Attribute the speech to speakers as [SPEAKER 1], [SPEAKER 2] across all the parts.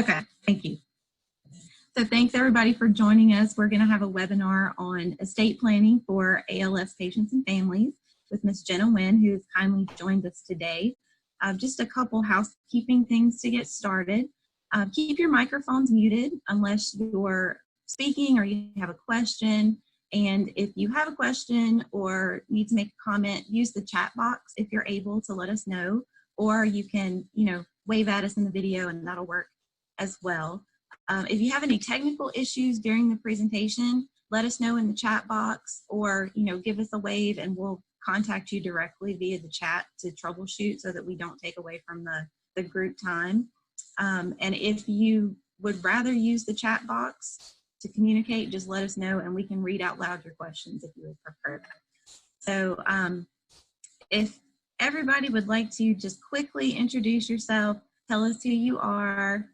[SPEAKER 1] Okay, thank you. So thanks everybody for joining us. We're going to have a webinar on estate planning for ALS patients and families with Ms. Jenna Nguyen, who has kindly joined us today. Just a couple housekeeping things to get started. Keep your microphones muted unless you're speaking or you have a question. And if you have a question or need to make a comment, use the chat box if you're able to let us know, or you can, wave at us in the video and that'll work as well. If you have any technical issues during the presentation, let us know in the chat box, or give us a wave and we'll contact you directly via the chat to troubleshoot so that we don't take away from the group time. And if you would rather use the chat box to communicate, just let us know and we can read out loud your questions if you would prefer that. So if everybody would like to just quickly introduce yourself, tell us who you are.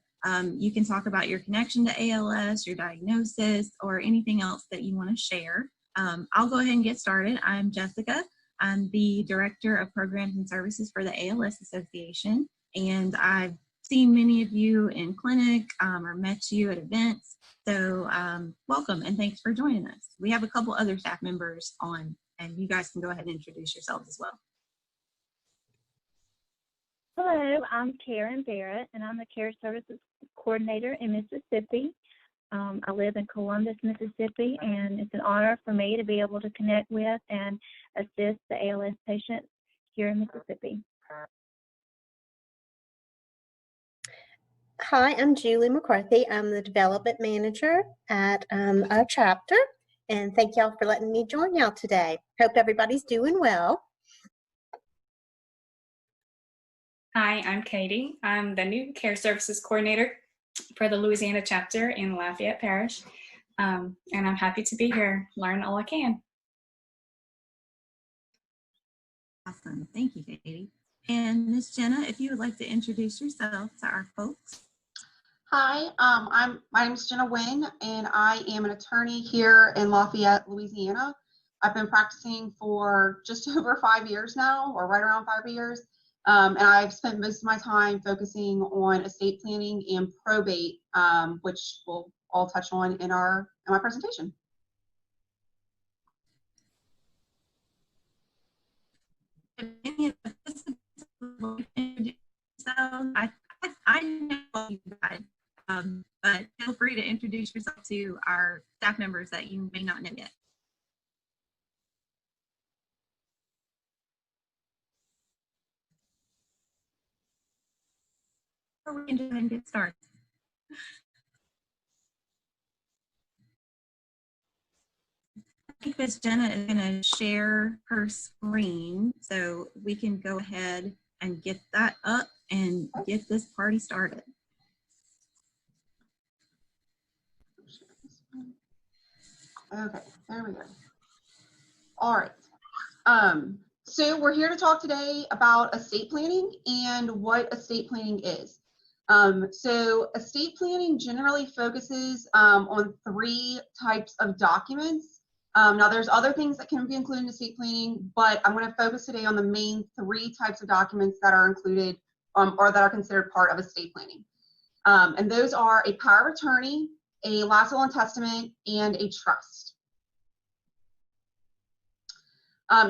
[SPEAKER 1] You can talk about your connection to ALS, your diagnosis, or anything else that you want to share. I'll go ahead and get started. I'm Jessica. I'm the Director of Programs and Services for the ALS Association, and I've seen many of you in clinic or met you at events. So welcome and thanks for joining us. We have a couple other staff members on, and you guys can go ahead and introduce yourselves as well.
[SPEAKER 2] Hello, I'm Karen Barrett, and I'm the Care Services Coordinator in Mississippi. I live in Columbus, Mississippi, and it's an honor for me to be able to connect with and assist the ALS patients here in Mississippi.
[SPEAKER 3] Hi, I'm Julie McCarthy. I'm the Development Manager at our chapter, and thank y'all for letting me join y'all today. Hope everybody's doing well.
[SPEAKER 4] Hi, I'm Katie. I'm the new Care Services Coordinator for the Louisiana chapter in Lafayette Parish, and I'm happy to be here, learn all I can.
[SPEAKER 1] Awesome, thank you, Katie. And Ms. Jenna, if you would like to introduce yourself to our folks.
[SPEAKER 5] Hi, my name is Jenna Nguyen, and I am an attorney here in Lafayette, Louisiana. I've been practicing for just over 5 years now, or right around 5 years. And I've spent most of my time focusing on estate planning and probate, which we'll all touch on in my presentation.
[SPEAKER 1] I know you guys, but feel free to introduce yourself to our staff members that you may not know yet. We can go ahead and get started. I think Ms. Jenna is going to share her screen so we can go ahead and get that up and get this party started.
[SPEAKER 5] Okay, there we go. All right. So we're here to talk today about estate planning and what estate planning is. So estate planning generally focuses on 3 types of documents. Now there's other things that can be included in estate planning, but I'm going to focus today on the main 3 types of documents that are included or that are considered part of estate planning. And those are a power of attorney, a last will and testament, and a trust.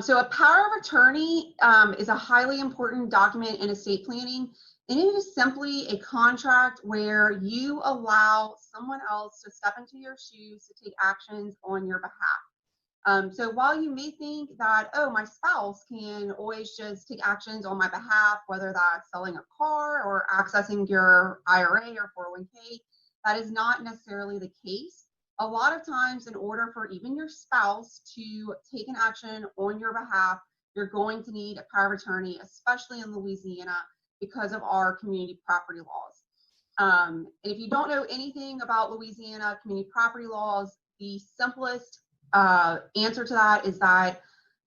[SPEAKER 5] So a power of attorney is a highly important document in estate planning, and it is simply a contract where you allow someone else to step into your shoes to take actions on your behalf. So while you may think that, oh, my spouse can always just take actions on my behalf, whether that's selling a car or accessing your IRA or 401k, that is not necessarily the case. A lot of times, in order for even your spouse to take an action on your behalf, you're going to need a power of attorney, especially in Louisiana, because of our community property laws. And if you don't know anything about Louisiana community property laws, the simplest answer to that is that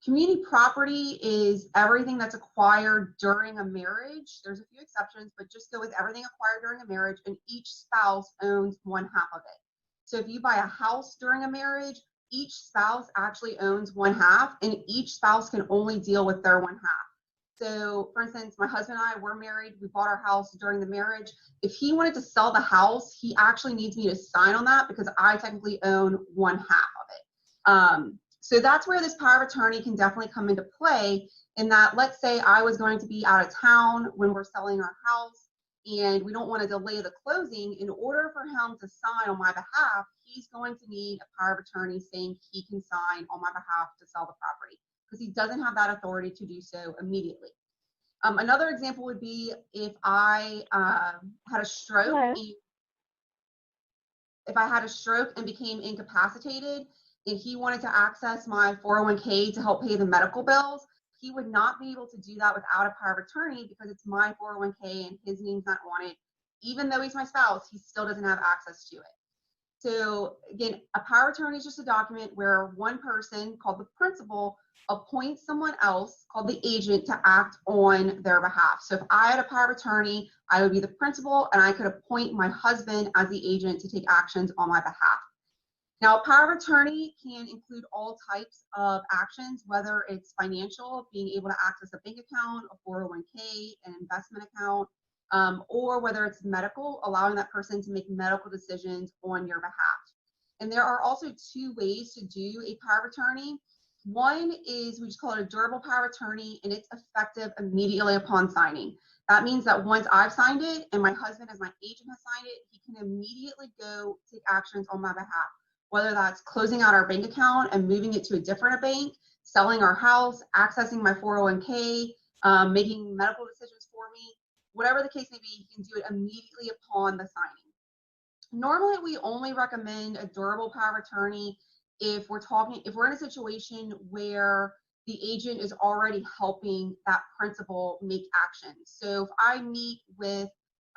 [SPEAKER 5] community property is everything that's acquired during a marriage. There's a few exceptions, but just go with everything acquired during a marriage, and each spouse owns 1/2 of it. So if you buy a house during a marriage, each spouse actually owns 1/2, and each spouse can only deal with their 1/2. So for instance, my husband and I were married. We bought our house during the marriage. If he wanted to sell the house, he actually needs me to sign on that because I technically own one half of it. So that's where this power of attorney can definitely come into play, in that, let's say I was going to be out of town when we're selling our house and we don't want to delay the closing. In order for him to sign on my behalf, he's going to need a power of attorney saying he can sign on my behalf to sell the property, because he doesn't have that authority to do so immediately. Another example would be if I had a stroke.
[SPEAKER 2] Hello.
[SPEAKER 5] If I had a stroke and became incapacitated and he wanted to access my 401k to help pay the medical bills, he would not be able to do that without a power of attorney, because it's my 401k and his name's not on it. Even though he's my spouse, he still doesn't have access to it. So again, a power of attorney is just a document where one person called the principal appoints someone else called the agent to act on their behalf. So if I had a power of attorney, I would be the principal and I could appoint my husband as the agent to take actions on my behalf. Now, a power of attorney can include all types of actions, whether it's financial, being able to access a bank account, a 401k, an investment account, or whether it's medical, allowing that person to make medical decisions on your behalf. And there are also two ways to do a power of attorney. One is, we just call it a durable power of attorney, and it's effective immediately upon signing. That means that once I've signed it and my husband as my agent has signed it, he can immediately go take actions on my behalf, whether that's closing out our bank account and moving it to a different bank, selling our house, accessing my 401k, making medical decisions for me. Whatever the case may be, he can do it immediately upon the signing. Normally, we only recommend a durable power of attorney if we're in a situation where the agent is already helping that principal make action. So if I meet with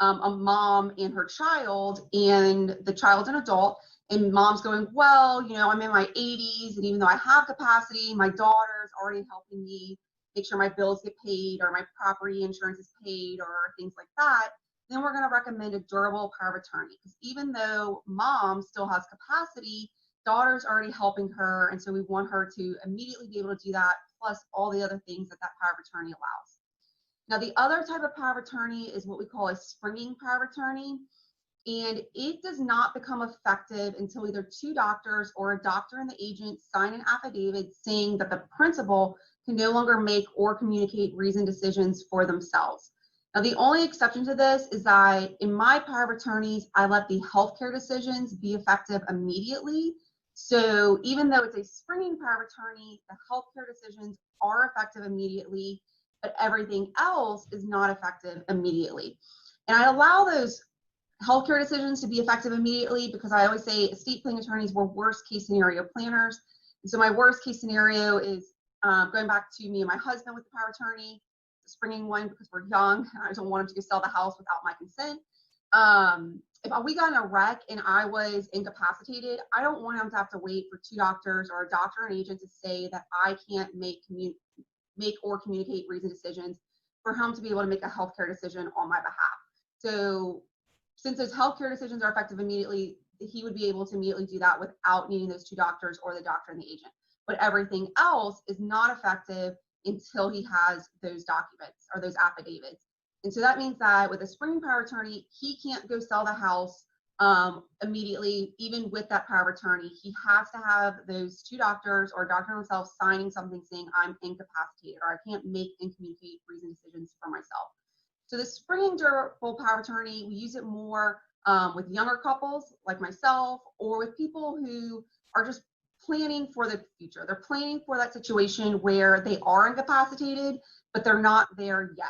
[SPEAKER 5] a mom and her child, and the child's an adult, and mom's going, well, you know, I'm in my 80s, and even though I have capacity, my daughter's already helping me make sure my bills get paid or my property insurance is paid or things like that, then we're going to recommend a durable power of attorney. Because even though mom still has capacity, daughter's already helping her, and so we want her to immediately be able to do that, plus all the other things that power of attorney allows. Now, the other type of power of attorney is what we call a springing power of attorney, and it does not become effective until either two doctors or a doctor and the agent sign an affidavit saying that the principal can no longer make or communicate reasoned decisions for themselves. Now, the only exception to this is that in my power of attorneys, I let the healthcare decisions be effective immediately. So even though it's a springing power of attorney, the healthcare decisions are effective immediately, but everything else is not effective immediately. And I allow those healthcare decisions to be effective immediately because I always say estate planning attorneys were worst case scenario planners. And so my worst case scenario is going back to me and my husband with the power of attorney, the springing one because we're young. I don't want him to go sell the house without my consent. If we got in a wreck and I was incapacitated, I don't want him to have to wait for two doctors or a doctor and agent to say that I can't make or communicate reasoned decisions for him to be able to make a healthcare decision on my behalf. So since those healthcare decisions are effective immediately, he would be able to immediately do that without needing those two doctors or the doctor and the agent. But everything else is not effective until he has those documents or those affidavits. And so that means that with a springing power of attorney, he can't go sell the house immediately, even with that power of attorney. He has to have those two doctors or a doctor himself signing something saying I'm incapacitated or I can't make and communicate reasoned decisions for myself. So the springing durable power of attorney, we use it more with younger couples like myself, or with people who are just planning for the future. They're planning for that situation where they are incapacitated, but they're not there yet.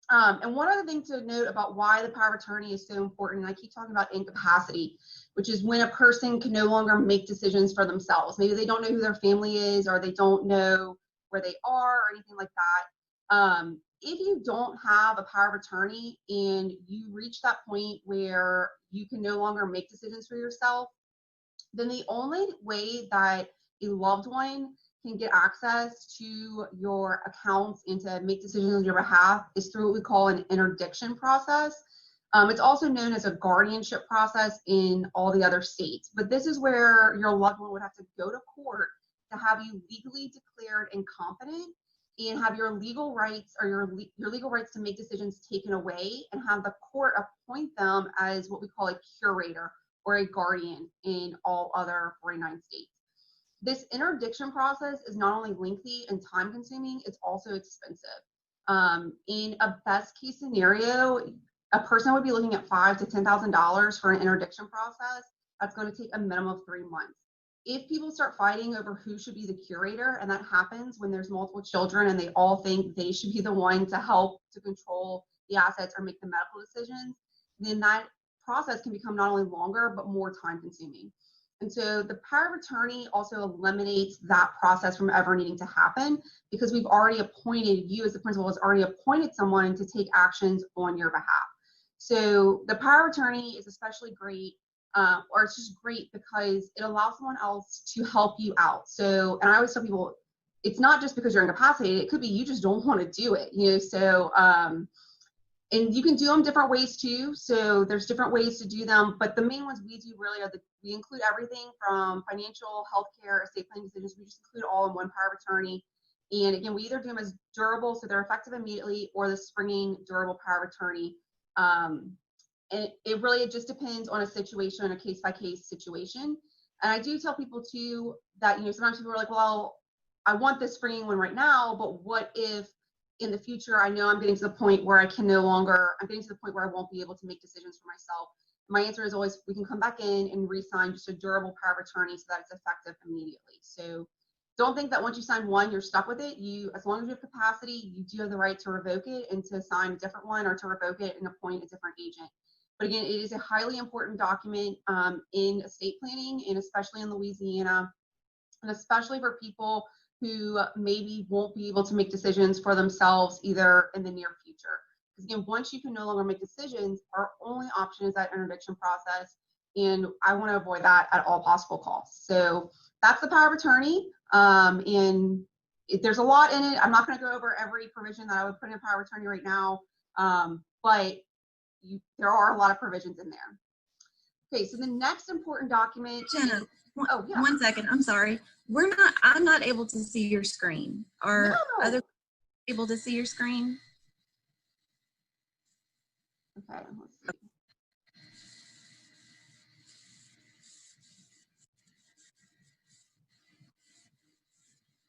[SPEAKER 5] And one other thing to note about why the power of attorney is so important, and I keep talking about incapacity, which is when a person can no longer make decisions for themselves. Maybe they don't know who their family is, or they don't know where they are, or anything like that. If you don't have a power of attorney and you reach that point where you can no longer make decisions for yourself, then the only way that a loved one can get access to your accounts and to make decisions on your behalf is through what we call an interdiction process. It's also known as a guardianship process in all the other states, but this is where your loved one would have to go to court to have you legally declared incompetent. and have your legal rights or your legal rights to make decisions taken away, and have the court appoint them as what we call a curator or a guardian in all other 49 states. This interdiction process is not only lengthy and time consuming, it's also expensive. In a best case scenario, a person would be looking at $5,000 to $10,000 for an interdiction process. That's going to take a minimum of 3 months. If people start fighting over who should be the curator, and that happens when there's multiple children and they all think they should be the one to help to control the assets or make the medical decisions, then that process can become not only longer, but more time consuming. And so the power of attorney also eliminates that process from ever needing to happen, because we've already appointed, you as the principal has already appointed someone to take actions on your behalf. So the power of attorney is especially great, or it's just great because it allows someone else to help you out. So, and I always tell people, it's not just because you're incapacitated, it could be you just don't want to do it, you know, so, and you can do them different ways too. So there's different ways to do them, but the main ones we do really are we include everything from financial, healthcare, estate planning decisions. We just include all in one power of attorney. And again, we either do them as durable, so they're effective immediately, or the springing durable power of attorney. And it really just depends on a situation, a case-by-case situation. And I do tell people too that, you know, sometimes people are like, well, I want this springing one right now, but what if in the future I know I'm getting to the point where I'm getting to the point where I won't be able to make decisions for myself? My answer is always, we can come back in and re-sign just a durable power of attorney so that it's effective immediately. So don't think that once you sign one, you're stuck with it. As long as you have capacity, you do have the right to revoke it and to sign a different one, or to revoke it and appoint a different agent. But again, it is a highly important document in estate planning, and especially in Louisiana, and especially for people who maybe won't be able to make decisions for themselves either in the near future. Because again, once you can no longer make decisions, our only option is that interdiction process, and I want to avoid that at all possible costs. So that's the power of attorney, and there's a lot in it. I'm not going to go over every provision that I would put in a power of attorney right now, but there are a lot of provisions in there. Okay, so the next important document.
[SPEAKER 1] Jenna,
[SPEAKER 5] Oh, yeah.
[SPEAKER 1] 1 second. I'm sorry. I'm not able to see your screen. Are other people able to see your screen?
[SPEAKER 5] Okay, let's see.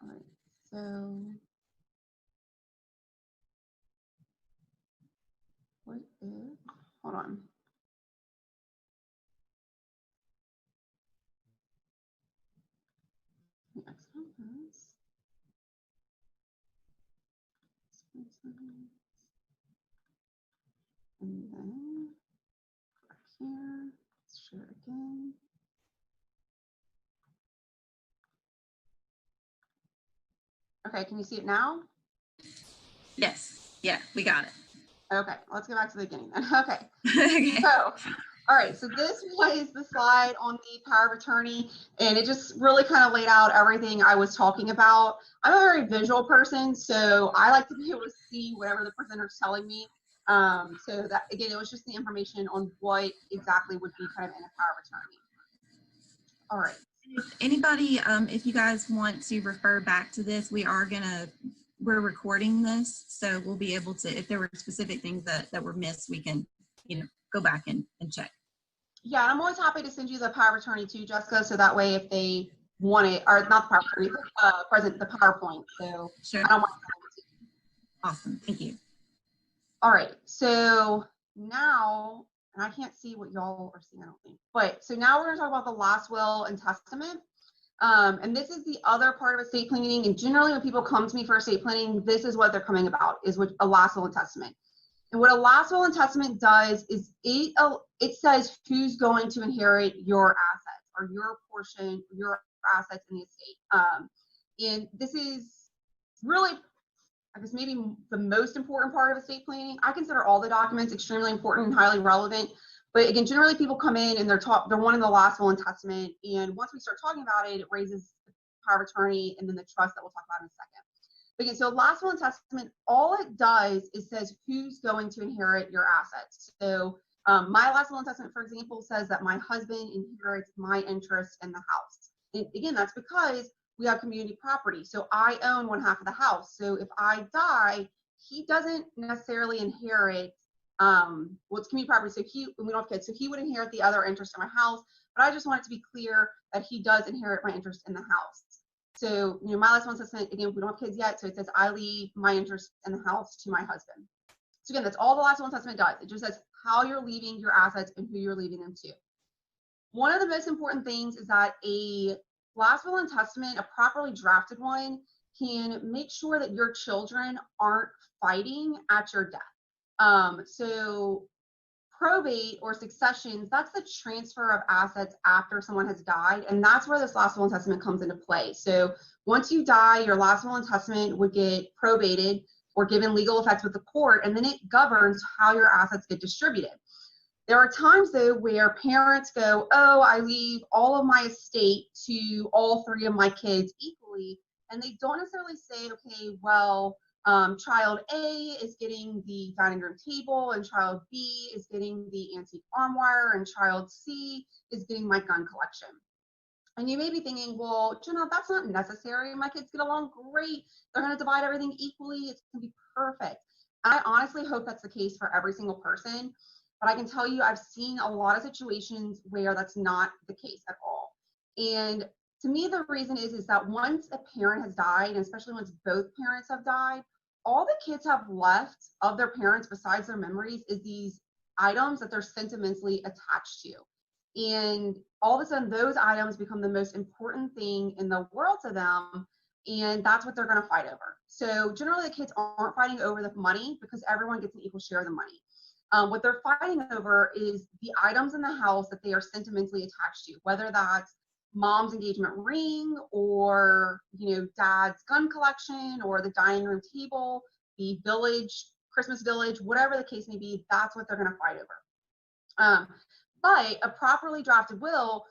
[SPEAKER 5] All right, so what is, hold on. The next one is, and then back here, let's share it again. Okay, can you see it now?
[SPEAKER 1] Yes. Yeah, we got it.
[SPEAKER 5] Okay, let's go back to the beginning then. Okay.
[SPEAKER 1] Okay.
[SPEAKER 5] So, all right, so this was the slide on the power of attorney, and it just really kind of laid out everything I was talking about. I'm a very visual person, so I like to be able to see whatever the presenter's telling me. So that, again, it was just the information on what exactly would be kind of in a power of attorney. All right.
[SPEAKER 1] If anybody, if you guys want to refer back to this, we're recording this, so we'll be able to, if there were specific things that were missed, we can, go back and check.
[SPEAKER 5] Yeah, I'm always happy to send you the power of attorney too, Jessica, so that way if they want it, or not the power of attorney, present the PowerPoint. So
[SPEAKER 1] Sure.
[SPEAKER 5] I don't want to.
[SPEAKER 1] Awesome, thank you.
[SPEAKER 5] All right, so now, and I can't see what y'all are seeing, I don't think, but so now we're going to talk about the last will and testament. And this is the other part of estate planning. And generally when people come to me for estate planning, this is what they're coming about, is what a last will and testament. And what a last will and testament does is it says who's going to inherit your assets, or your portion, your assets in the estate. And this is really, I guess, maybe the most important part of estate planning. I consider all the documents extremely important and highly relevant. But again, generally people come in and they're wanting the last will and testament. And once we start talking about it, it raises the power of attorney and then the trust that we'll talk about in a second. Again, so last will and testament, all it does is says who's going to inherit your assets. So my last will and testament, for example, says that my husband inherits my interest in the house. And again, that's because we have community property. So I own one half of the house. So if I die, he doesn't necessarily inherit, well, it's community property. So we don't have kids. So he would inherit the other interest in my house. But I just want it to be clear that he does inherit my interest in the house. So, you know, my last will and testament, again, we don't have kids yet. So it says I leave my interest in the house to my husband. So again, that's all the last will and testament does. It just says how you're leaving your assets and who you're leaving them to. One of the most important things is that a last will and testament, a properly drafted one, can make sure that your children aren't fighting at your death. So probate or successions, that's the transfer of assets after someone has died, and that's where this last will and testament comes into play. So once you die, your last will and testament would get probated or given legal effect with the court, and then it governs how your assets get distributed. There are times though where parents go, oh, I leave all of my estate to all three of my kids equally, and they don't necessarily say, okay, well, child A is getting the dining room table, and child B is getting the antique armoire, and child C is getting my gun collection. And you may be thinking, well, Jenna, that's not necessary. My kids get along great. They're going to divide everything equally. It's going to be perfect. I honestly hope that's the case for every single person. But I can tell you, I've seen a lot of situations where that's not the case at all. And to me, the reason is that once a parent has died, and especially once both parents have died, all the kids have left of their parents besides their memories is these items that they're sentimentally attached to. And all of a sudden, those items become the most important thing in the world to them. And that's what they're going to fight over. So generally, the kids aren't fighting over the money because everyone gets an equal share of the money. What they're fighting over is the items in the house that they are sentimentally attached to, whether that's mom's engagement ring or, you know, dad's gun collection or the dining room table, the village, Christmas village, whatever the case may be, that's what they're going to fight over. But a properly drafted will,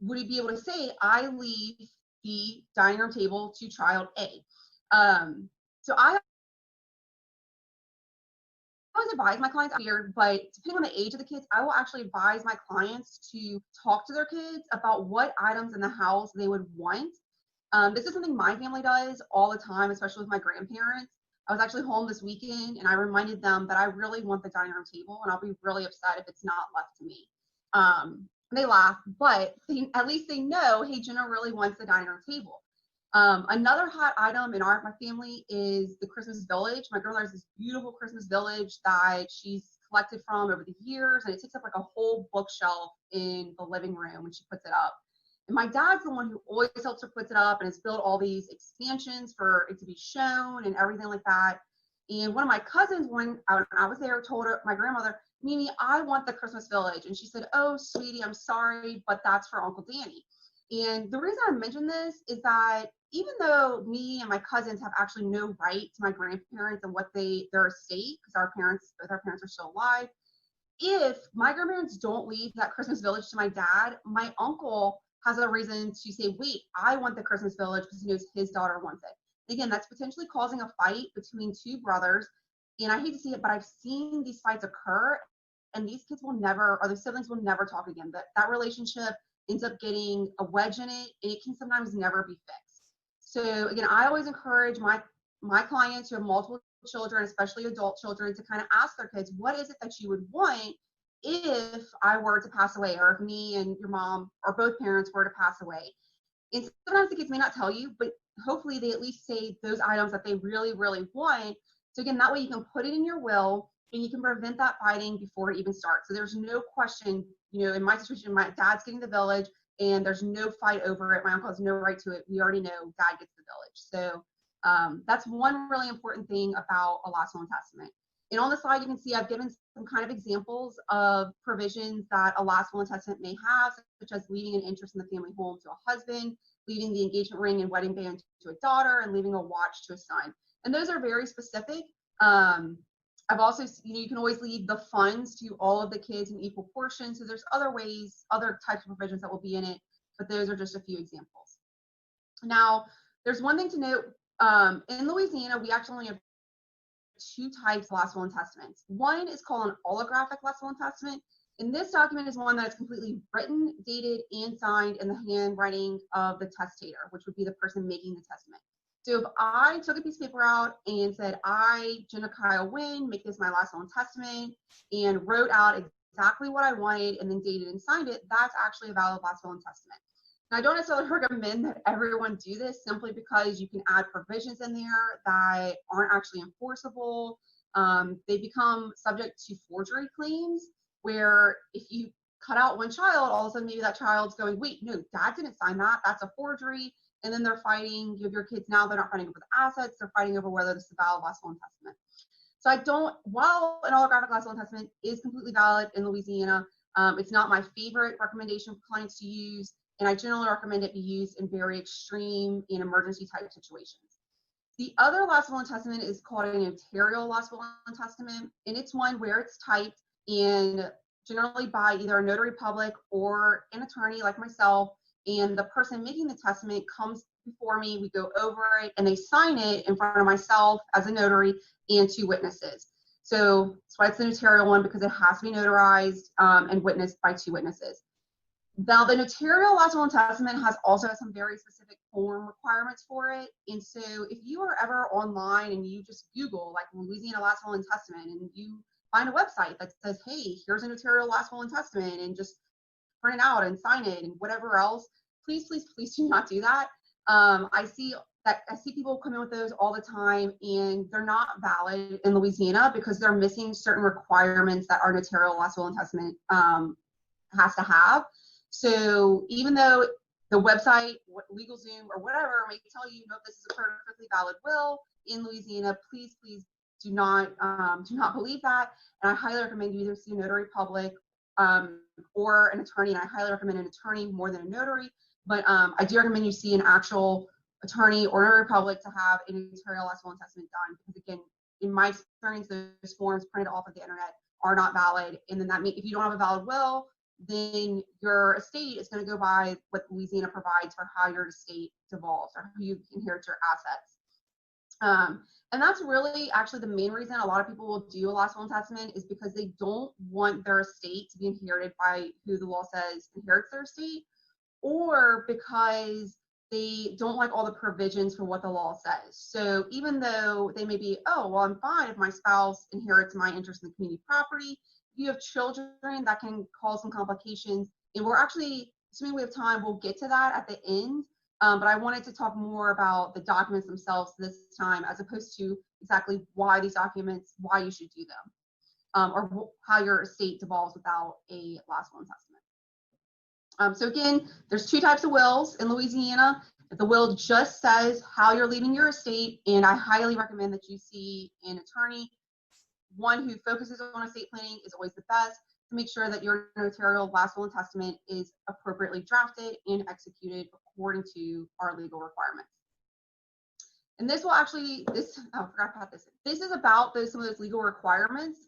[SPEAKER 5] would he be able to say, I leave the dining room table to child A? So I always advise my clients here, but depending on the age of the kids, I will actually advise my clients to talk to their kids about what items in the house they would want. This is something my family does all the time, especially with my grandparents. I was actually home this weekend and I reminded them that I really want the dining room table and I'll be really upset if it's not left to me. They laugh, but at least they know, hey, Jenna really wants the dining room table. Another hot item in my family is the Christmas village. My grandmother has this beautiful Christmas village that she's collected from over the years, and it takes up like a whole bookshelf in the living room when she puts it up. And my dad's the one who always helps her put it up and has built all these expansions for it to be shown and everything like that. And one of my cousins, when I was there, told my grandmother, Mimi, I want the Christmas village. And she said, oh, sweetie, I'm sorry, but that's for Uncle Danny. And the reason I mention this is that even though me and my cousins have actually no right to my grandparents and what their estate, because both our parents are still alive, if my grandparents don't leave that Christmas village to my dad, my uncle has a reason to say, wait, I want the Christmas village because he knows his daughter wants it. And again, that's potentially causing a fight between two brothers. And I hate to see it, but I've seen these fights occur, and these kids will never, or the siblings will never talk again. That relationship ends up getting a wedge in it, and it can sometimes never be fixed. So again, I always encourage my clients who have multiple children, especially adult children, to kind of ask their kids, what is it that you would want if I were to pass away, or if me and your mom or both parents were to pass away? And sometimes the kids may not tell you, but hopefully they at least say those items that they really, really want. So again, that way you can put it in your will and you can prevent that fighting before it even starts. So there's no question, you know, in my situation, my dad's getting the village and there's no fight over it. My uncle has no right to it. We already know dad gets the village. So that's one really important thing about a last will and testament. And on the slide, you can see I've given some kind of examples of provisions that a last will and testament may have, such as leaving an interest in the family home to a husband, leaving the engagement ring and wedding band to a daughter, and leaving a watch to a son. And those are very specific. I've also, you can always leave the funds to all of the kids in equal portions. So there's other ways, other types of provisions that will be in it, but those are just a few examples. Now, there's one thing to note. In Louisiana, we actually only have two types of last will and testaments. One is called an allographic last will and testament, And this document is one that is completely written, dated, and signed in the handwriting of the testator, which would be the person making the testament. So if I took a piece of paper out and said, I, Jenna Kyle Wynn, make this my last will and testament, and wrote out exactly what I wanted and then dated and signed it, that's actually a valid last will and testament. Now, I don't necessarily recommend that everyone do this simply because you can add provisions in there that aren't actually enforceable. They become subject to forgery claims, where if you cut out one child, all of a sudden maybe that child's going, wait, no, dad didn't sign that, that's a forgery. And then they're fighting, you have your kids now, they're not fighting over the assets, they're fighting over whether this is a valid last will and testament. So I don't, while an holographic last will and testament is completely valid in Louisiana, it's not my favorite recommendation for clients to use, and I generally recommend it be used in very extreme and emergency type situations. The other last will and testament is called a notarial last will and testament, and it's one where it's typed and generally by either a notary public or an attorney like myself, and the person making the testament comes before me, we go over it, and they sign it in front of myself as a notary and 2 witnesses. So that's why it's the notarial one, because it has to be notarized and witnessed by 2 witnesses. Now, the notarial last will and testament also has some very specific form requirements for it. And so if you are ever online and you just Google like Louisiana last will and testament, and you find a website that says, hey, here's a notarial last will and testament, and just print it out and sign it and whatever else, please, please, please do not do that. I see people come in with those all the time, and they're not valid in Louisiana because they're missing certain requirements that our notarial last will and testament has to have. So even though the website, LegalZoom or whatever may tell you, no, this is a perfectly valid will in Louisiana, please, please do not believe that. And I highly recommend you either see a notary public or an attorney, and I highly recommend an attorney more than a notary. But I do recommend you see an actual attorney or notary public to have a notarial last will and testament done, because again, in my experience, those forms printed off of the internet are not valid. And then that means if you don't have a valid will, then your estate is going to go by what Louisiana provides for how your estate devolves or how you inherit your assets. And that's really actually the main reason a lot of people will do a last will and testament, is because they don't want their estate to be inherited by who the law says inherits their estate, or because they don't like all the provisions for what the law says. So even though they may be, oh, well, I'm fine if my spouse inherits my interest in the community property, you have children, that can cause some complications. And we're actually, assuming we have time, we'll get to that at the end. But I wanted to talk more about the documents themselves this time, as opposed to exactly why these documents, why you should do them, or how your estate devolves without a last will and testament. So again, there's 2 types of wills in Louisiana. If the will just says how you're leaving your estate, and I highly recommend that you see an attorney. One who focuses on estate planning is always the best, to make sure that your notarial last will and testament is appropriately drafted and executed according to our legal requirements. And this will actually, I forgot about this. This is about some of those legal requirements.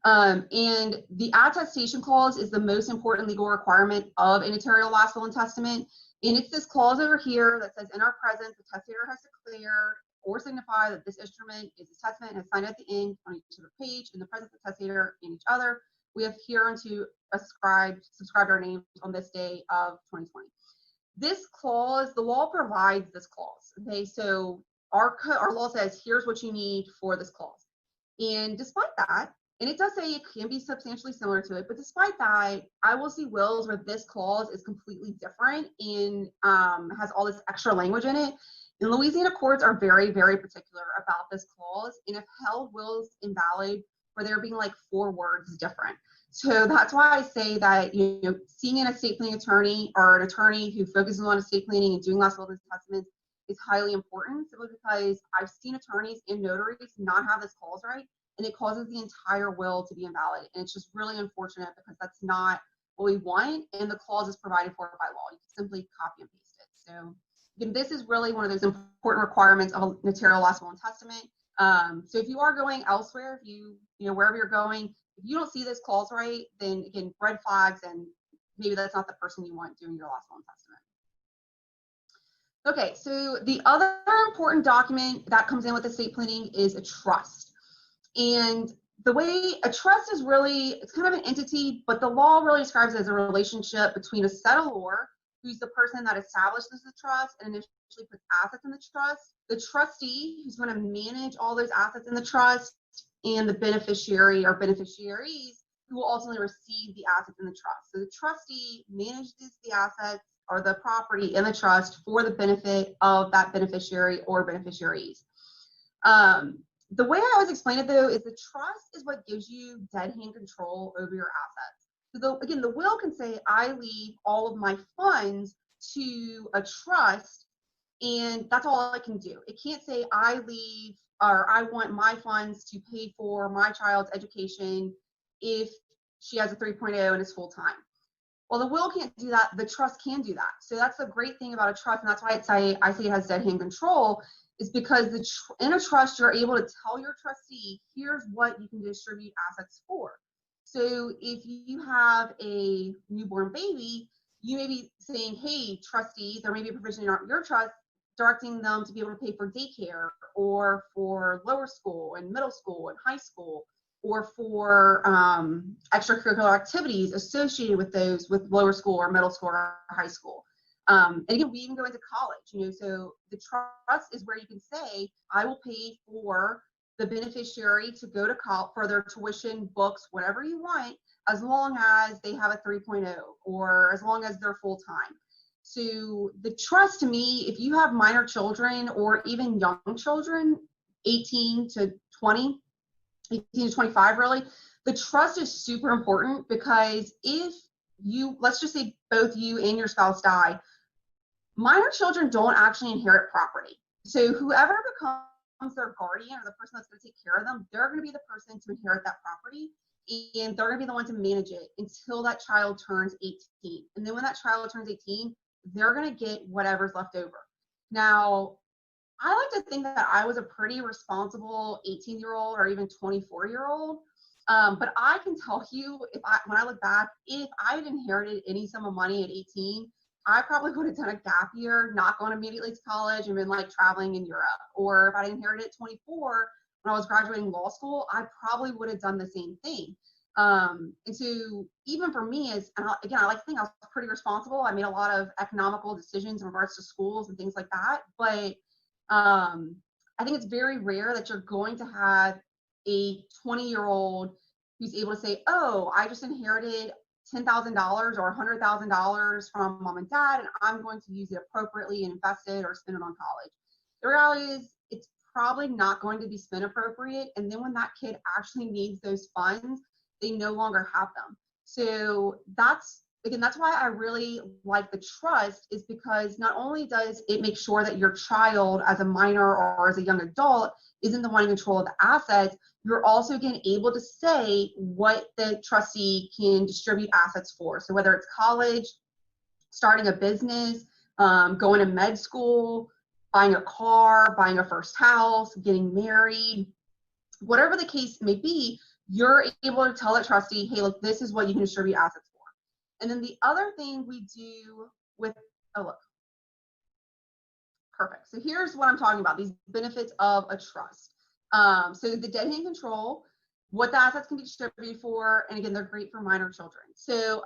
[SPEAKER 5] And the attestation clause is the most important legal requirement of a notarial last will and testament. And it's this clause over here that says, in our presence, the testator has declared or signify that this instrument is a testament and is signed at the end on each other page in the presence of the testator and each other. We have hereunto subscribed our names on this day of 2020. This clause, the law provides this clause. Okay, so our law says, here's what you need for this clause. And despite that, and it does say it can be substantially similar to it, but despite that, I will see wills where this clause is completely different and has all this extra language in it. And Louisiana courts are very, very particular about this clause, and have held wills invalid where there being like 4 words different. So that's why I say that, seeing an estate planning attorney or an attorney who focuses on estate planning and doing last wills and testaments is highly important, simply because I've seen attorneys and notaries not have this clause right, and it causes the entire will to be invalid. And it's just really unfortunate, because that's not what we want, and the clause is provided for by law. You can simply copy and paste it. So again, this is really one of those important requirements of a notarial last will and testament. So if you are going elsewhere, if wherever you're going, if you don't see this clause right, then again, red flags, and maybe that's not the person you want doing your last will and testament. Okay, so the other important document that comes in with estate planning is a trust. And the way a trust is really, it's kind of an entity, but the law really describes it as a relationship between a settlor, who's the person that establishes the trust and initially puts assets in the trust, the trustee, who's going to manage all those assets in the trust, and the beneficiary or beneficiaries who will ultimately receive the assets in the trust. So the trustee manages the assets or the property in the trust for the benefit of that beneficiary or beneficiaries. The way I always explain it, though, is the trust is what gives you dead hand control over your assets. So again, the will can say, I leave all of my funds to a trust, and that's all I can do. It can't say, I leave, or I want my funds to pay for my child's education if she has a 3.0 and is full-time. Well, the will can't do that. The trust can do that. So that's the great thing about a trust, and that's why I say it has dead hand control, is because in a trust, you're able to tell your trustee, here's what you can distribute assets for. So if you have a newborn baby, you may be saying, hey, trustee, there may be a provision in your trust directing them to be able to pay for daycare or for lower school and middle school and high school, or for extracurricular activities associated with those with lower school or middle school or high school. And again, we even go into college, so the trust is where you can say, I will pay for the beneficiary to go to college for their tuition, books, whatever you want, as long as they have a 3.0 or as long as they're full-time. So the trust, to me, if you have minor children or even young children, 18 to 20, 18 to 25 really, the trust is super important, because if you, let's just say both you and your spouse die, minor children don't actually inherit property. So whoever becomes their guardian or the person that's going to take care of them, they're going to be the person to inherit that property, and they're going to be the one to manage it until that child turns 18. And then when that child turns 18, they're going to get whatever's left over. Now, I like to think that I was a pretty responsible 18-year-old or even 24-year-old. But I can tell you, when I look back, if I had inherited any sum of money at 18, I probably would have done a gap year, not gone immediately to college and been like traveling in Europe. Or if I inherited at 24 when I was graduating law school, I probably would have done the same thing. And so even for me, again, I like to think I was pretty responsible. I made a lot of economical decisions in regards to schools and things like that. But I think it's very rare that you're going to have a 20-year-old who's able to say, oh, I just inherited $10,000 or $100,000 from mom and dad, and I'm going to use it appropriately and invest it or spend it on college. The reality is it's probably not going to be spent appropriate. And then when that kid actually needs those funds, they no longer have them. So that's why I really like the trust, is because not only does it make sure that your child as a minor or as a young adult isn't the one in control of the assets, you're also again able to say what the trustee can distribute assets for. So whether it's college, starting a business, going to med school, buying a car, buying a first house, getting married, whatever the case may be, you're able to tell that trustee, hey, look, this is what you can distribute assets for. And then the other thing we do with, oh, look, perfect. So here's what I'm talking about, these benefits of a trust. So the dead hand control, what the assets can be distributed for, and again, they're great for minor children. So,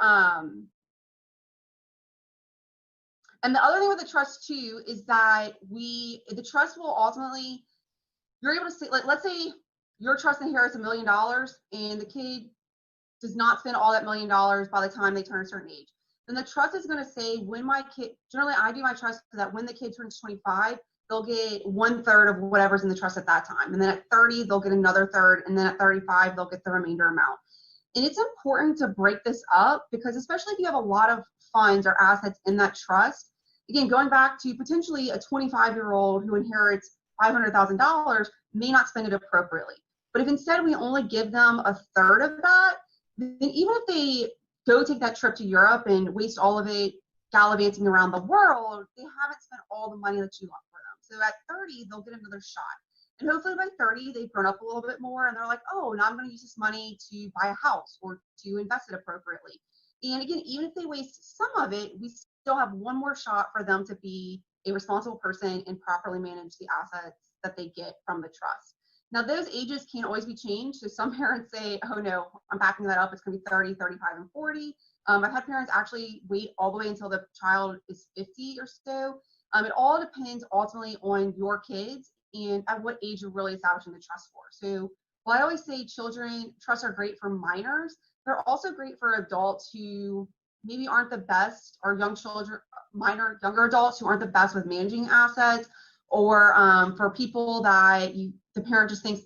[SPEAKER 5] and the other thing with the trust too is that the trust will ultimately, you're able to say, like, let's say your trust inherits $1 million and the kid does not spend all that $1 million by the time they turn a certain age. Then the trust is going to say, when my kid, generally I do my trust so that when the kid turns 25, they'll get 1/3 of whatever's in the trust at that time. And then at 30, they'll get another third. And then at 35, they'll get the remainder amount. And it's important to break this up, because especially if you have a lot of funds or assets in that trust, again, going back to potentially a 25-year-old who inherits $500,000 may not spend it appropriately. But if instead we only give them 1/3 of that, then even if they go take that trip to Europe and waste all of it gallivanting around the world, they haven't spent all the money that you want for them. So at 30, they'll get another shot. And hopefully by 30, they've grown up a little bit more and they're like, oh, now I'm going to use this money to buy a house or to invest it appropriately. And again, even if they waste some of it, we still have one more shot for them to be a responsible person and properly manage the assets that they get from the trust. Now, those ages can't always be changed. So some parents say, oh no, I'm backing that up. It's going to be 30, 35, and 40. I've had parents actually wait all the way until the child is 50 or so. It all depends ultimately on your kids and at what age you're really establishing the trust for. So while I always say trusts are great for minors, they're also great for adults who maybe aren't the best, or younger adults who aren't the best with managing assets, or for people that the parent just thinks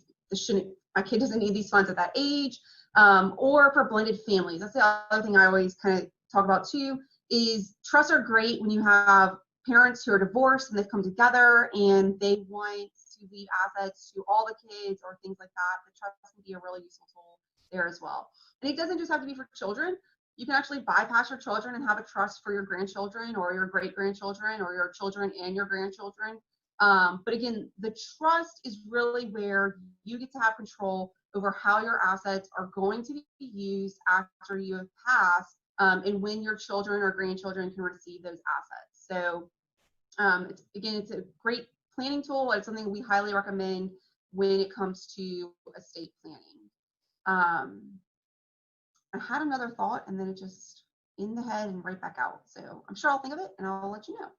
[SPEAKER 5] my kid doesn't need these funds at that age, or for blended families. That's the other thing I always kind of talk about too, is trusts are great when you have parents who are divorced and they've come together and they want to leave assets to all the kids or things like that. The trust can be a really useful tool there as well. And it doesn't just have to be for children. You can actually bypass your children and have a trust for your grandchildren or your great-grandchildren or your children and your grandchildren. But again, the trust is really where you get to have control over how your assets are going to be used after you have passed, and when your children or grandchildren can receive those assets. So it's a great planning tool. It's something we highly recommend when it comes to estate planning. I had another thought and then it just in the head and right back out. So I'm sure I'll think of it and I'll let you know.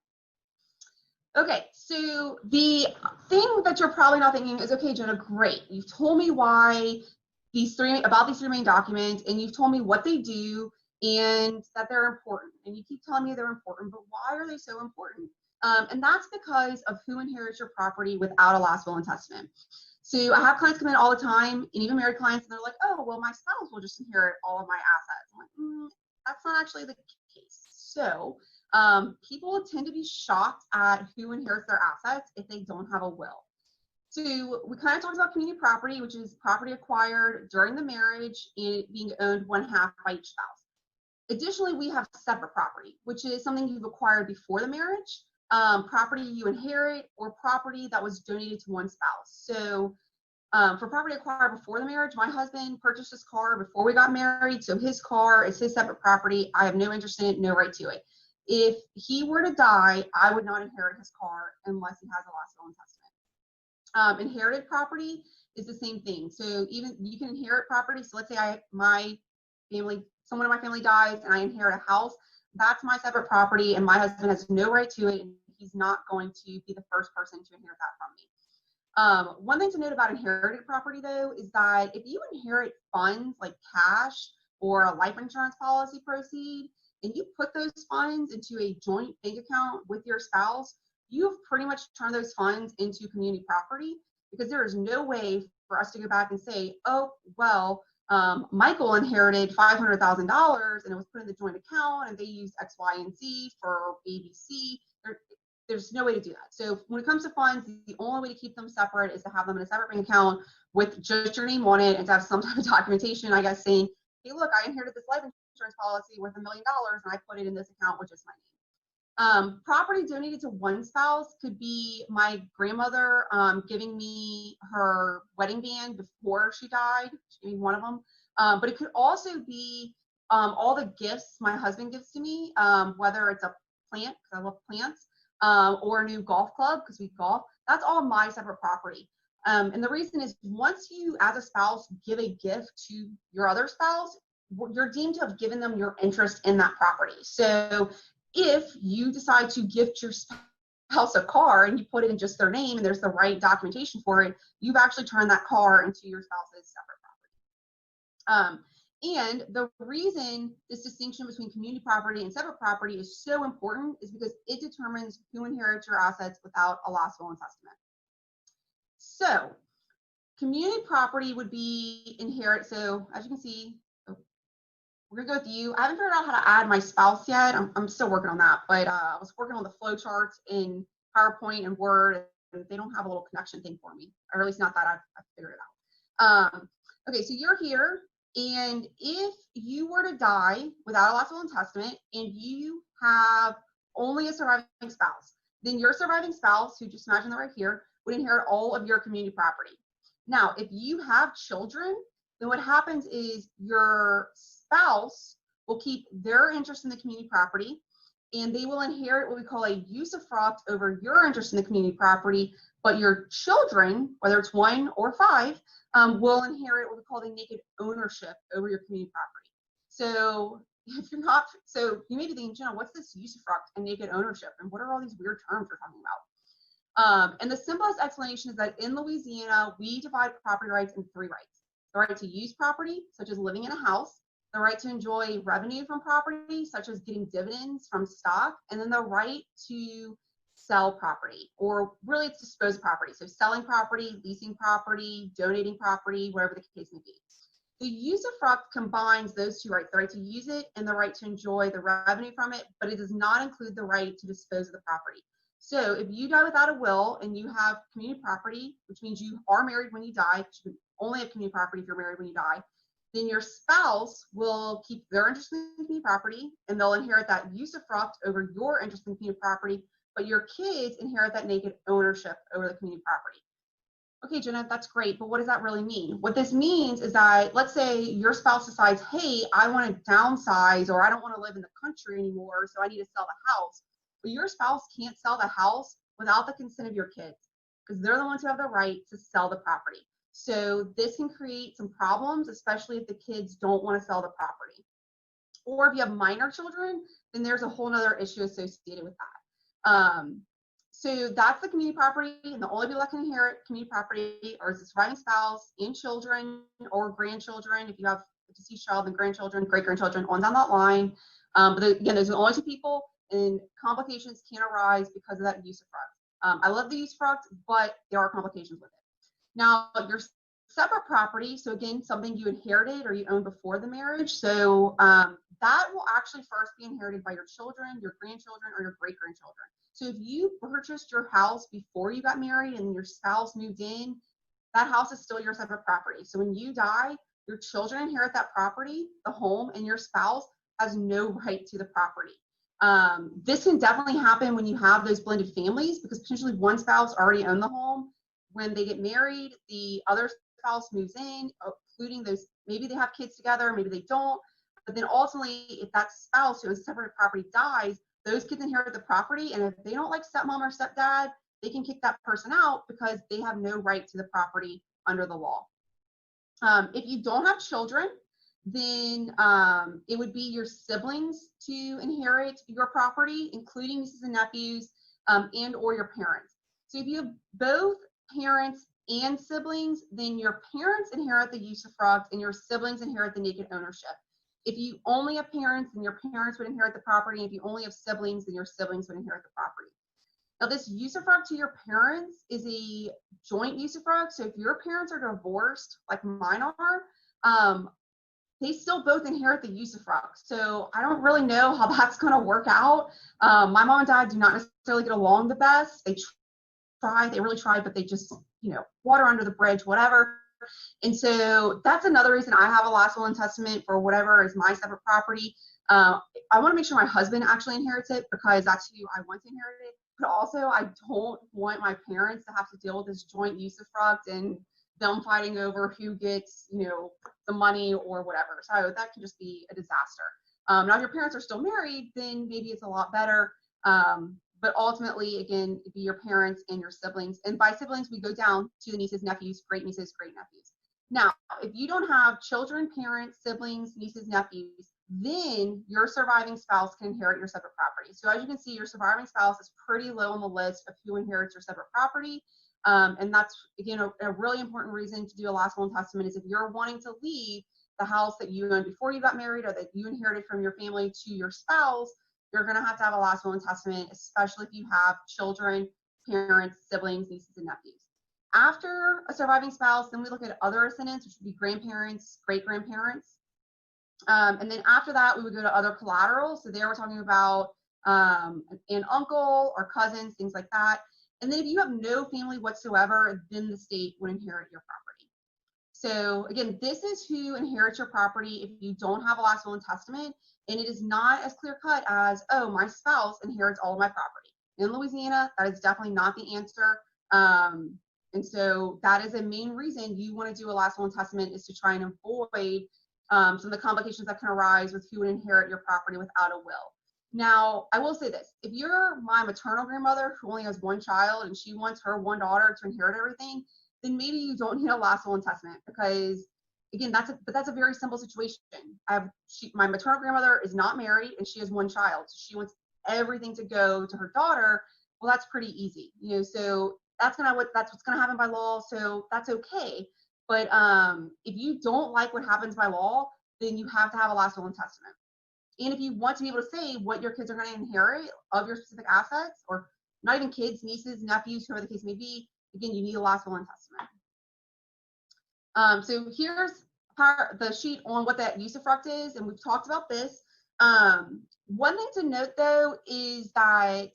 [SPEAKER 5] Okay, so the thing that you're probably not thinking is, okay, Jenna, great. You've told me why these three main documents, and you've told me what they do and that they're important. And you keep telling me they're important, but why are they so important? And that's because of who inherits your property without a last will and testament. So I have clients come in all the time, and even married clients, and they're like, oh, well, my spouse will just inherit all of my assets. I'm like, that's not actually the case. So people tend to be shocked at who inherits their assets if they don't have a will. So we kind of talked about community property, which is property acquired during the marriage and it being owned 1/2 by each spouse. Additionally, we have separate property, which is something you've acquired before the marriage, property you inherit, or property that was donated to one spouse. So for property acquired before the marriage, my husband purchased his car before we got married, so his car is his separate property. I have no interest in it, no right to it. If he were to die, I would not inherit his car unless he has a last will and testament. Inherited property is the same thing. So even you can inherit property. So let's say someone in my family dies and I inherit a house. That's my separate property and my husband has no right to it, and he's not going to be the first person to inherit that from me. One thing to note about inherited property though is that if you inherit funds like cash or a life insurance policy proceed, and you put those funds into a joint bank account with your spouse, you've pretty much turned those funds into community property, because there is no way for us to go back and say, oh, well, Michael inherited $500,000 and it was put in the joint account and they used X, Y, and Z for ABC. There's no way to do that. So when it comes to funds, the only way to keep them separate is to have them in a separate bank account with just your name on it, and to have some type of documentation, I guess, saying, hey, look, I inherited this life insurance policy worth $1 million and I put it in this account with just my name. Property donated to one spouse could be my grandmother giving me her wedding band before she died. She gave me one of them. But it could also be all the gifts my husband gives to me, whether it's a plant, because I love plants, or a new golf club, because we golf. That's all my separate property. And the reason is, once you as a spouse give a gift to your other spouse, you're deemed to have given them your interest in that property. So if you decide to gift your spouse a car and you put it in just their name and there's the right documentation for it, you've actually turned that car into your spouse's separate property. And the reason this distinction between community property and separate property is so important is because it determines who inherits your assets without a last will and testament. So community property would be inherit. So as you can see, we're gonna go with you. I haven't figured out how to add my spouse yet. I'm still working on that, but I was working on the flow charts in PowerPoint and Word, and they don't have a little connection thing for me, or at least not that I've figured it out. Okay, so you're here, and if you were to die without a last will and testament, and you have only a surviving spouse, then your surviving spouse, who just imagine they're right here, would inherit all of your community property. Now, if you have children, then what happens is your spouse will keep their interest in the community property, and they will inherit what we call a usufruct over your interest in the community property, but your children, whether it's 1 or 5, will inherit what we call the naked ownership over your community property. So if you're not, so you may be thinking, Jenna, what's this usufruct and naked ownership? And what are all these weird terms we're talking about? And the simplest explanation is that in Louisiana, we divide property rights in 3 rights. The right to use property, such as living in a house, the right to enjoy revenue from property, such as getting dividends from stock, and then the right to sell property, or really it's dispose of property. So selling property, leasing property, donating property, whatever the case may be. The usufruct combines those 2 rights, the right to use it and the right to enjoy the revenue from it, but it does not include the right to dispose of the property. So if you die without a will and you have community property, which means you are married when you die, because you can only have community property if you're married when you die, then your spouse will keep their interest in community property and they'll inherit that usufruct over your interest in community property, but your kids inherit that naked ownership over the community property. Okay, Jenna, that's great, but what does that really mean? What this means is that, let's say your spouse decides, hey, I want to downsize, or I don't want to live in the country anymore, so I need to sell the house. But your spouse can't sell the house without the consent of your kids, because they're the ones who have the right to sell the property. So this can create some problems, especially if the kids don't want to sell the property. Or if you have minor children, then there's a whole other issue associated with that. So that's the community property, and the only people that can inherit community property are the surviving spouse and children or grandchildren. If you have a deceased child, then grandchildren, great-grandchildren, on down that line. But again, those are the only 2 people, and complications can arise because of that usufruct. I love the usufruct, but there are complications with it. Now, your separate property, so again, something you inherited or you owned before the marriage, so that will actually first be inherited by your children, your grandchildren, or your great-grandchildren. So if you purchased your house before you got married and your spouse moved in, that house is still your separate property. So when you die, your children inherit that property, the home, and your spouse has no right to the property. This can definitely happen when you have those blended families, because potentially one spouse already owned the home. When they get married, the other spouse moves in, including those, maybe they have kids together, maybe they don't. But then ultimately, if that spouse who owns separate property dies, those kids inherit the property, and if they don't like stepmom or stepdad, they can kick that person out because they have no right to the property under the law. If you don't have children, then it would be your siblings to inherit your property, including nieces and nephews, and or your parents. So if you have both parents and siblings, then your parents inherit the usufruct and your siblings inherit the naked ownership. If you only have parents, then your parents would inherit the property. If you only have siblings, then your siblings would inherit the property. Now, this usufruct to your parents is a joint usufruct. So if your parents are divorced, like mine are, they still both inherit the usufruct. So I don't really know how that's going to work out. My mom and dad do not necessarily get along the best. They really tried, but they just, water under the bridge, whatever. And so that's another reason I have a last will and testament for whatever is my separate property. I want to make sure my husband actually inherits it, because that's who I want to inherit it. But also, I don't want my parents to have to deal with this joint usufruct and them fighting over who gets, the money or whatever. So that can just be a disaster. Now, if your parents are still married, then maybe it's a lot better. But ultimately, again, it'd be your parents and your siblings. And by siblings, we go down to the nieces, nephews, great nieces, great nephews. Now, if you don't have children, parents, siblings, nieces, nephews, then your surviving spouse can inherit your separate property. So as you can see, your surviving spouse is pretty low on the list of who inherits your separate property. And that's, again, a really important reason to do a last will and testament is if you're wanting to leave the house that you owned before you got married or that you inherited from your family to your spouse, you're going to have a last will and testament, especially if you have children, parents, siblings, nieces, and nephews. After a surviving spouse, then we look at other ascendants, which would be grandparents, great-grandparents. And then after that, we would go to other collateral. So there we're talking about an uncle or cousins, things like that. And then if you have no family whatsoever, then the state would inherit your property. So again, this is who inherits your property if you don't have a last will and testament. And it is not as clear cut as, oh, my spouse inherits all of my property. In Louisiana, that is definitely not the answer. And so that is a main reason you want to do a last will and testament, is to try and avoid some of the complications that can arise with who would inherit your property without a will. Now, I will say this, if you're my maternal grandmother who only has one child and she wants her one daughter to inherit everything, then maybe you don't need a last will and testament, because again, that's a very simple situation. My maternal grandmother is not married and she has one child. So she wants everything to go to her daughter. Well, that's pretty easy, so that's what's gonna happen by law. So that's okay. But if you don't like what happens by law, then you have to have a last will and testament. And if you want to be able to say what your kids are going to inherit of your specific assets, or not even kids, nieces, nephews, whoever the case may be, again, you need a last will and testament. So here's the sheet on what that usufruct is, and we've talked about this. One thing to note, though, is that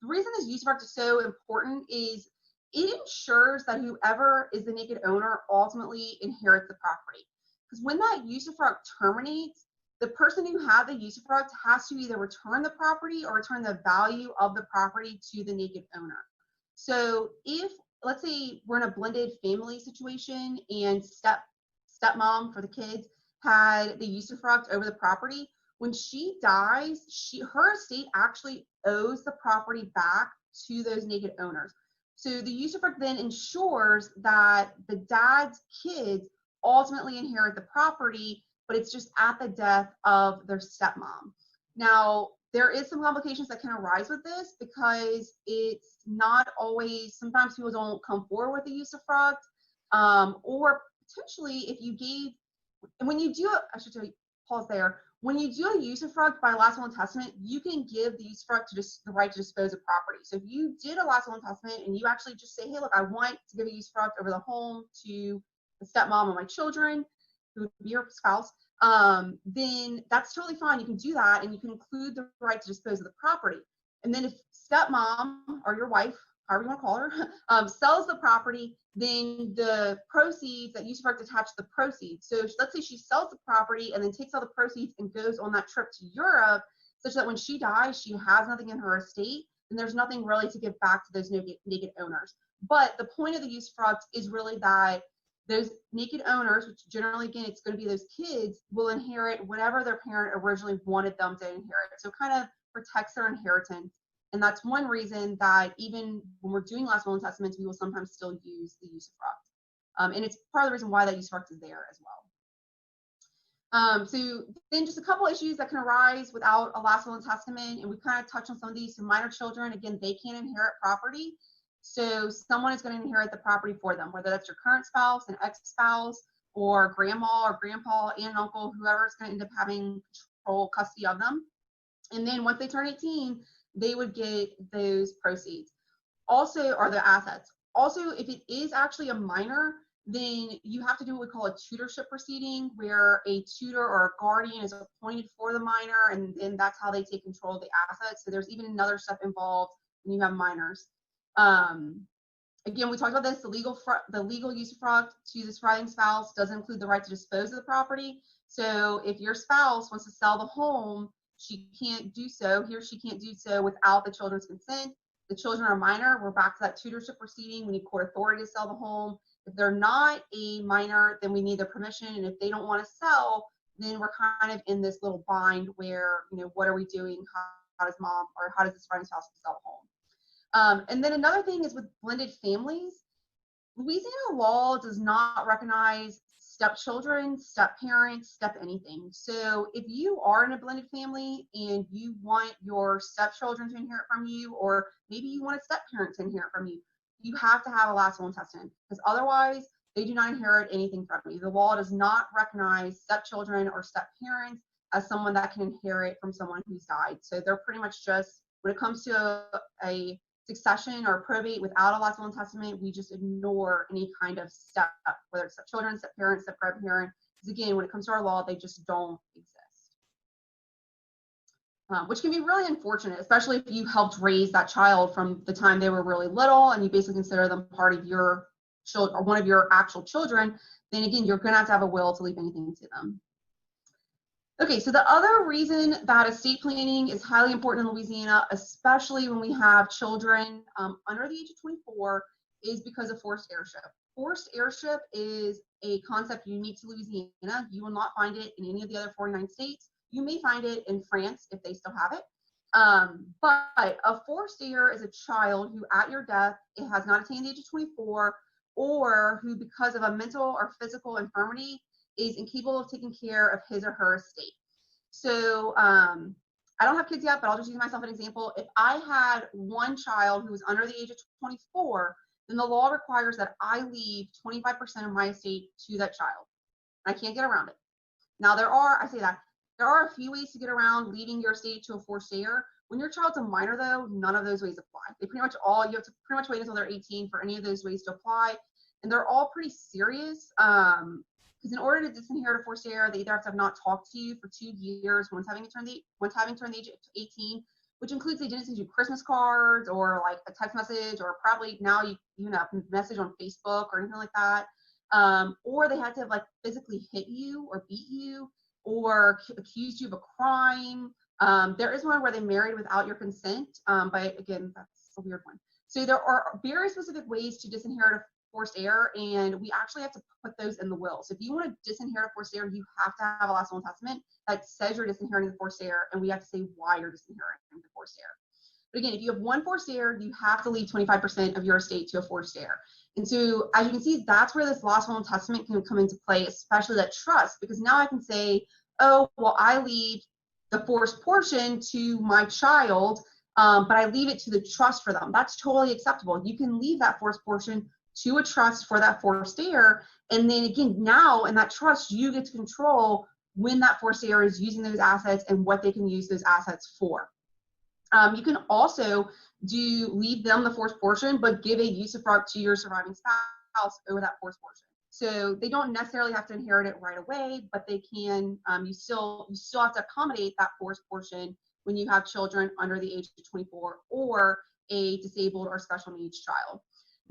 [SPEAKER 5] the reason this usufruct is so important is it ensures that whoever is the naked owner ultimately inherits the property. Because when that usufruct terminates, the person who had the usufruct has to either return the property or return the value of the property to the naked owner. So if, let's say we're in a blended family situation and stepmom for the kids had the usufruct over the property, when she dies, her estate actually owes the property back to those naked owners. So the usufruct then ensures that the dad's kids ultimately inherit the property, but it's just at the death of their stepmom. Now, there is some complications that can arise with this, because it's not always, sometimes people don't come forward with the usufruct, or potentially if you gave, and when you do, I should tell you, pause there. When you do a usufruct by last will and testament, you can give the usufruct to just the right to dispose of property. So if you did a last will and testament and you actually just say, hey, look, I want to give a usufruct over the home to the stepmom or my children, who would be your spouse, then that's totally fine. You can do that, and you can include the right to dispose of the property. And then if stepmom or your wife, however you want to call her, sells the property, then the proceeds, that usufruct attached to the proceeds. So let's say she sells the property and then takes all the proceeds and goes on that trip to Europe, such that when she dies, she has nothing in her estate, and there's nothing really to give back to those naked owners. But the point of the usufruct is really that those naked owners, which generally, again, it's going to be those kids, will inherit whatever their parent originally wanted them to inherit. So it kind of protects their inheritance. And that's one reason that even when we're doing last will and testaments, we will sometimes still use the usufruct. And it's part of the reason why that usufruct is there as well. So then just a couple issues that can arise without a last will and testament, and we kind of touched on some of these. So minor children, again, they can't inherit property. So someone is going to inherit the property for them, whether that's your current spouse, an ex-spouse, or grandma or grandpa, aunt and uncle, whoever is going to end up having custody of them. And then once they turn 18, they would get those proceeds. Also, are the assets. Also, if it is actually a minor, then you have to do what we call a tutorship proceeding, where a tutor or a guardian is appointed for the minor, and then that's how they take control of the assets. So there's even another step involved when you have minors. Again, we talked about this, the legal usufruct to the surviving spouse doesn't include the right to dispose of the property. So if your spouse wants to sell the home, she can't do so, he or she can't do so without the children's consent. The children are minor, we're back to that tutorship proceeding. We need court authority to sell the home. If they're not a minor, then we need their permission. And if they don't want to sell, then we're kind of in this little bind where, what are we doing? How does mom, or how does the surviving spouse sell the home? And then another thing is with blended families, Louisiana law does not recognize stepchildren, step-parents, step anything. So if you are in a blended family and you want your stepchildren to inherit from you, or maybe you want a step-parent to inherit from you, you have to have a last will and testament, because otherwise they do not inherit anything from you. The law does not recognize stepchildren or step-parents as someone that can inherit from someone who's died. So they're pretty much just, when it comes to a succession or probate without a last will and testament, we just ignore any kind of step, whether it's step-children, step-parents, step-grandparent, because again, when it comes to our law, they just don't exist. Which can be really unfortunate, especially if you helped raise that child from the time they were really little and you basically consider them part of your child or one of your actual children, then again, you're going to have a will to leave anything to them. Okay, so the other reason that estate planning is highly important in Louisiana, especially when we have children under the age of 24, is because of forced heirship. Forced heirship is a concept unique to Louisiana. You will not find it in any of the other 49 states. You may find it in France if they still have it. But a forced heir is a child who at your death, it has not attained the age of 24, or who because of a mental or physical infirmity is incapable of taking care of his or her estate. So I don't have kids yet, but I'll just use myself as an example. If I had one child who was under the age of 24, then the law requires that I leave 25% of my estate to that child. I can't get around it. Now there are a few ways to get around leaving your estate to a forced heir. When your child's a minor though, none of those ways apply. You have to pretty much wait until they're 18 for any of those ways to apply. And they're all pretty serious. Because in order to disinherit a forced heir, they either have to have not talked to you for 2 years, once having turned the age of 18, which includes they didn't send you Christmas cards or like a text message, or probably now you even a message on Facebook or anything like that. Or they had to have like physically hit you or beat you or accused you of a crime. There is one where they married without your consent, but again, that's a weird one. So there are very specific ways to disinherit a forced heir, and we actually have to put those in the will. So if you want to disinherit a forced heir, you have to have a last will and testament that says you're disinheriting the forced heir, and we have to say why you're disinheriting the forced heir. But again, if you have one forced heir, you have to leave 25% of your estate to a forced heir. And so as you can see, that's where this last will and testament can come into play, especially that trust, because now I can say, oh, well, I leave the forced portion to my child, but I leave it to the trust for them. That's totally acceptable. You can leave that forced portion to a trust for that forced heir. And then again, now in that trust, you get to control when that forced heir is using those assets and what they can use those assets for. You can also leave them the forced portion, but give a usufruct to your surviving spouse over that forced portion. So they don't necessarily have to inherit it right away, but they can, you still have to accommodate that forced portion when you have children under the age of 24 or a disabled or special needs child.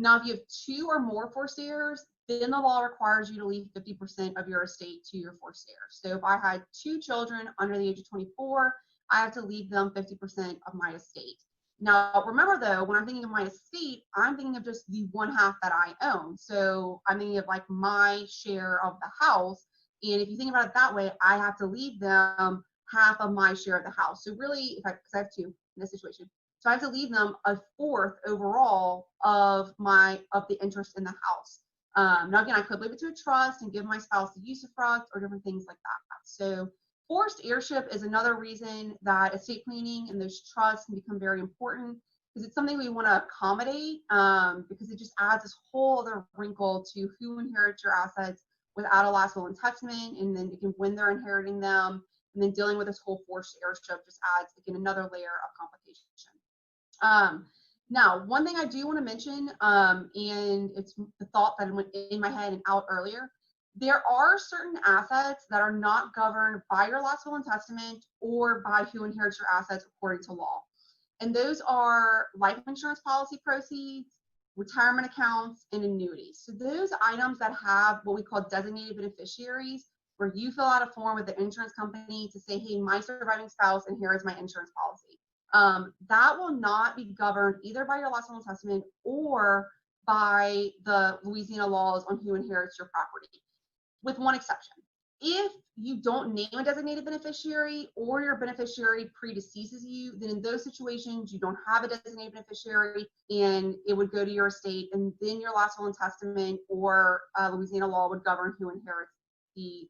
[SPEAKER 5] Now, if you have 2 or more forced heirs, then the law requires you to leave 50% of your estate to your forced heirs. So if I had 2 children under the age of 24, I have to leave them 50% of my estate. Now, remember though, when I'm thinking of my estate, I'm thinking of just the one half that I own. So I'm thinking of like my share of the house. And if you think about it that way, I have to leave them half of my share of the house. So really, because I have 2 in this situation, so I have to leave them a fourth overall of the interest in the house. Now again, I could leave it to a trust and give my spouse the usufruct or different things like that. So forced heirship is another reason that estate planning and those trusts can become very important, because it's something we want to accommodate, because it just adds this whole other wrinkle to who inherits your assets without a last will and testament, and then again when they're inheriting them, and then dealing with this whole forced heirship just adds again another layer of complication. Now, one thing I do want to mention, and it's the thought that went in my head and out earlier, there are certain assets that are not governed by your last will and testament or by who inherits your assets according to law. And those are life insurance policy proceeds, retirement accounts, and annuities. So those items that have what we call designated beneficiaries, where you fill out a form with the insurance company to say, hey, my surviving spouse inherits my insurance policy. That will not be governed either by your last will and testament or by the Louisiana laws on who inherits your property, with one exception. If you don't name a designated beneficiary or your beneficiary predeceases you, then in those situations, you don't have a designated beneficiary and it would go to your estate, and then your last will and testament or Louisiana law would govern who inherits the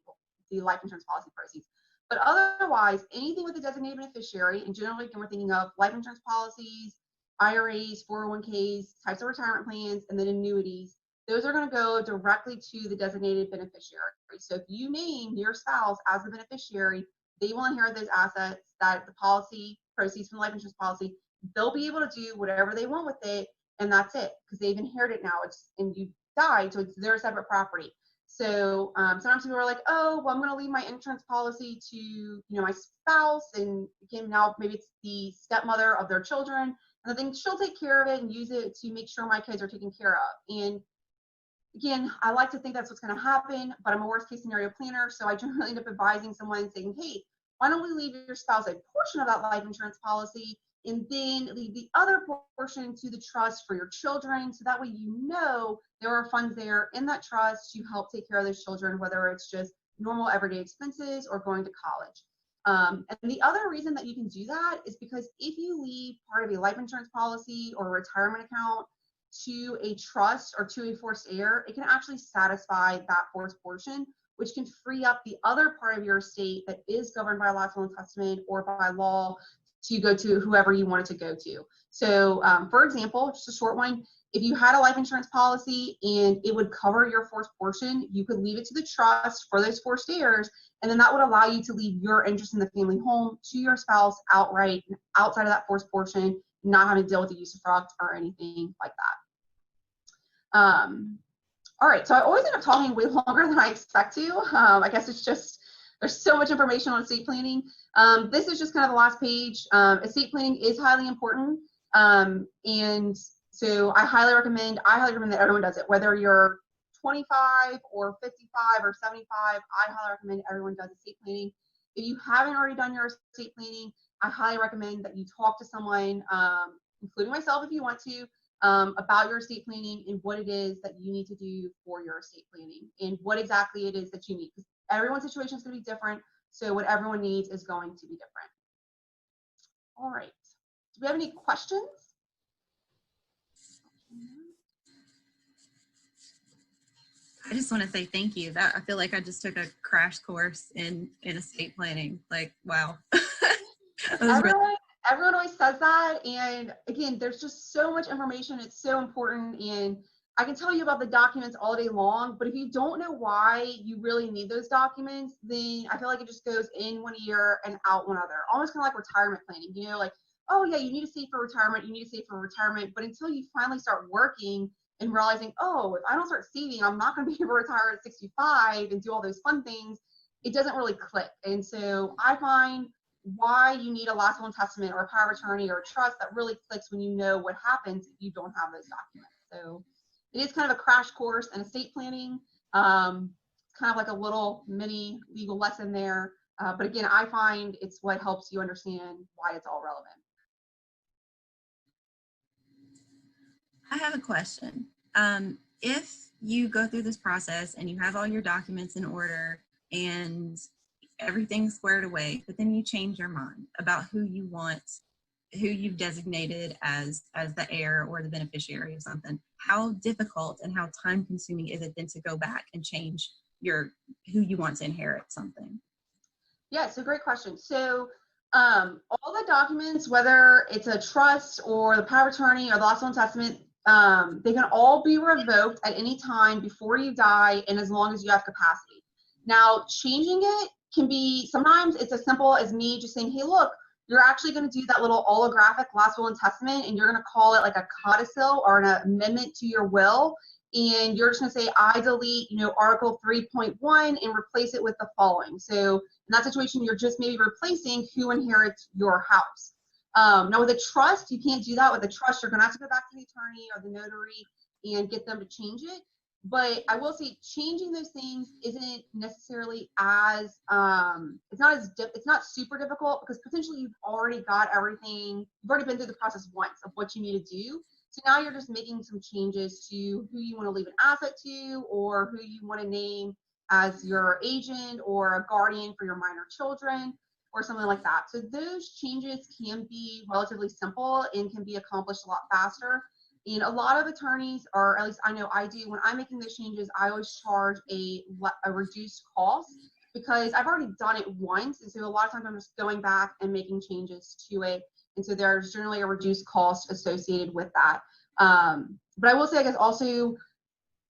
[SPEAKER 5] life insurance policy proceeds. But otherwise, anything with a designated beneficiary, and generally again, we're thinking of life insurance policies, IRAs, 401ks, types of retirement plans, and then annuities, those are going to go directly to the designated beneficiary. So if you name your spouse as the beneficiary, they will inherit those assets that the policy proceeds from the life insurance policy. They'll be able to do whatever they want with it, and that's it, because they've inherited it now. And you died, so it's their separate property. So sometimes people are like, oh, well, I'm going to leave my insurance policy to my spouse, and again, now maybe it's the stepmother of their children, and I think she'll take care of it and use it to make sure my kids are taken care of. And again, I like to think that's what's going to happen, but I'm a worst case scenario planner, so I generally end up advising someone saying, hey, why don't we leave your spouse a portion of that life insurance policy and then leave the other portion to the trust for your children, so that way there are funds there in that trust to help take care of those children, whether it's just normal everyday expenses or going to college. And the other reason that you can do that is because if you leave part of a life insurance policy or a retirement account to a trust or to a forced heir, it can actually satisfy that forced portion, which can free up the other part of your estate that is governed by last will and testament or by law to go to whoever you want it to go to. So for example, just a short one, if you had a life insurance policy and it would cover your forced portion, you could leave it to the trust for those forced heirs, and then that would allow you to leave your interest in the family home to your spouse outright, outside of that forced portion, not having to deal with the usufruct or anything like that. All right, so I always end up talking way longer than I expect to. I guess it's just, there's so much information on estate planning. This is just kind of the last page. Estate planning is highly important. And so I highly recommend that everyone does it, whether you're 25 or 55 or 75, I highly recommend everyone does estate planning. If you haven't already done your estate planning, I highly recommend that you talk to someone, including myself if you want to, about your estate planning and what it is that you need to do for your estate planning and what exactly it is that you need. Because everyone's situation is going to be different, so what everyone needs is going to be different. All right. Do we have any questions?
[SPEAKER 1] I just want to say thank you. That I feel like I just took a crash course in estate planning. Like, wow.
[SPEAKER 5] Everyone always says that, and again, there's just so much information. It's so important, and I can tell you about the documents all day long, but if you don't know why you really need those documents, then I feel like it just goes in one ear and out one other. Almost kind of like retirement planning, you know, like, oh yeah, you need to save for retirement, you need to save for retirement, but until you finally start working and realizing, oh, if I don't start saving, I'm not going to be able to retire at 65 and do all those fun things, it doesn't really click. And so I find why you need a last will and testament or a power of attorney or a trust that really clicks when you know what happens if you don't have those documents. So it is kind of a crash course in estate planning. Kind of like a little mini legal lesson there. But again, I find it's what helps you understand why it's all relevant.
[SPEAKER 1] I have a question. If you go through this process and you have all your documents in order and everything's squared away, but then you change your mind about who you've designated as the heir or the beneficiary of something, how difficult and how time consuming is it then to go back and change who you want to inherit something?
[SPEAKER 5] Yeah, it's a great question. So all the documents, whether it's a trust or the power of attorney or the last will and testament, they can all be revoked at any time before you die and as long as you have capacity. Now, changing it can be, sometimes it's as simple as me just saying, hey, look, you're actually going to do that little holographic last will and testament, and you're going to call it like a codicil or an amendment to your will. And you're just going to say, I delete, Article 3.1 and replace it with the following. So in that situation, you're just maybe replacing who inherits your house. Now with a trust, you can't do that. With a trust, you're going to have to go back to the attorney or the notary and get them to change it. But I will say changing those things isn't necessarily as, it's not super difficult because potentially you've already got everything, you've already been through the process once of what you need to do. So now you're just making some changes to who you want to leave an asset to or who you want to name as your agent or a guardian for your minor children or something like that. So those changes can be relatively simple and can be accomplished a lot faster. And a lot of attorneys, or at least I know I do, when I'm making those changes, I always charge a reduced cost because I've already done it once. And so a lot of times I'm just going back and making changes to it. And so there's generally a reduced cost associated with that. But I will say, I guess also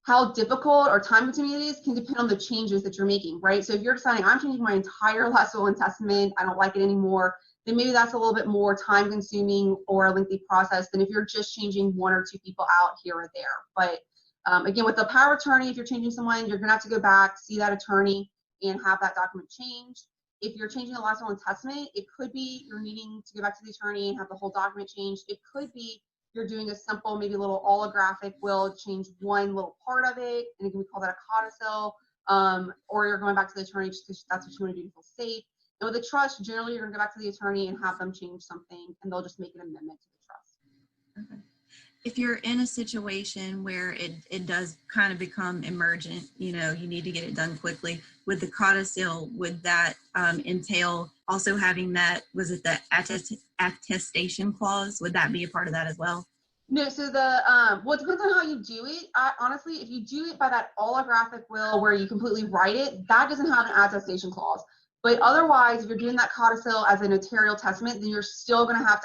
[SPEAKER 5] how difficult or time consuming it is can depend on the changes that you're making, right? So if you're deciding I'm changing my entire last will and testament, I don't like it anymore, then maybe that's a little bit more time consuming or a lengthy process than if you're just changing one or two people out here or there. But again, with the power of attorney, if you're changing someone, you're gonna have to go back, see that attorney and have that document changed. If you're changing the last will and testament, it could be you're needing to go back to the attorney and have the whole document changed. It could be you're doing a simple, maybe a little holographic will, change one little part of it, and again, we call that a codicil, or you're going back to the attorney just because that's what you want to do to feel safe. And with a trust, generally you're going to go back to the attorney and have them change something, and they'll just make an amendment to the trust.
[SPEAKER 1] Okay. If you're in a situation where it does kind of become emergent, you need to get it done quickly, with the codicil, would that entail also having that, was it the attestation clause? Would that be a part of that as well?
[SPEAKER 5] No, so the, well, it depends on how you do it. Honestly, if you do it by that allographic will where you completely write it, that doesn't have an attestation clause. But otherwise, if you're doing that codicil as a notarial testament, then you're still going to have